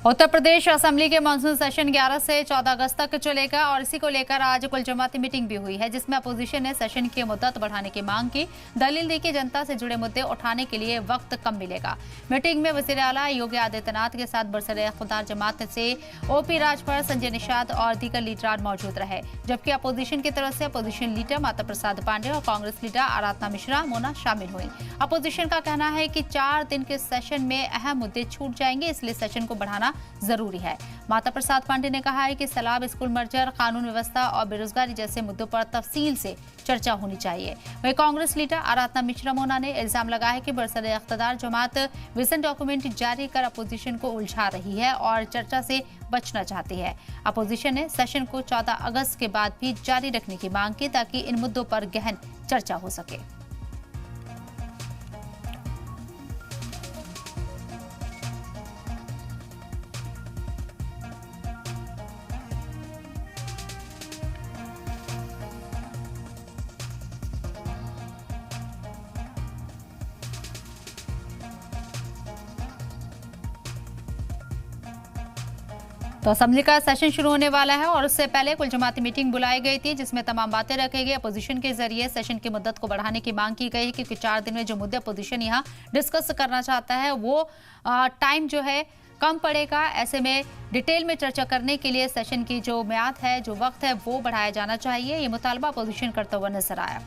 Uttar Pradesh assembly के monsoon session 11 से 14 अगस्त तक चलेगा और इसी को लेकर आज कुल जमाती मीटिंग भी हुई है, जिसमें अपोजिशन ने सेशन की मुद्दत बढ़ाने की मांग की। दलील दी कि जनता से जुड़े मुद्दे उठाने के लिए वक्त कम मिलेगा। मीटिंग में वजीर आला योगी आदित्यनाथ के साथ बरसर-ए-इख्तियार जमात से ओपी राजभर, संजय निषाद और दीगर लीडरान मौजूद रहे, जबकि अपोजिशन की तरफ से अपोजिशन लीडर माता प्रसाद पांडे और कांग्रेस लीडर आराधना मिश्रा मोना शामिल हुई। अपोजिशन का कहना है कि 4 दिन के सेशन में अहम मुद्दे छूट जाएंगे, इसलिए सेशन को बढ़ाना जरूरी है। माता प्रसाद पांडे ने कहा है कि सैलाब, स्कूल मर्जर, कानून व्यवस्था और बेरोजगारी जैसे मुद्दों पर तफसील से चर्चा होनी चाहिए। वहीं कांग्रेस लीडर आराधना मिश्रा मोना ने इल्जाम लगाया है कि बरसर-ए-इख्तियार जमात विजन डॉक्यूमेंट जारी कर अपोजिशन को उलझा रही है और चर्चा से बचना चाहती है। अपोजिशन ने सेशन को 14 अगस्त के बाद भी जारी रखने की मांग की, ताकि इन मुद्दों पर गहन चर्चा हो सके। तो असेंबली का सेशन शुरू होने वाला है और उससे पहले कुल जमाती मीटिंग बुलाई गई थी, जिसमें तमाम बातें रखी गई। अपोजिशन के जरिए सेशन की मुद्दत को बढ़ाने की मांग की गई है, क्योंकि 4 दिन में जो मुद्दे अपोजिशन यहां डिस्कस करना चाहता है वो टाइम जो है कम पड़ेगा। ऐसे में डिटेल में चर्चा करने के लिए सेशन की जो म्याद है, जो वक्त है, वो बढ़ाया जाना चाहिए। ये मुतालबा अपोजिशन करता हुआ नजर आया।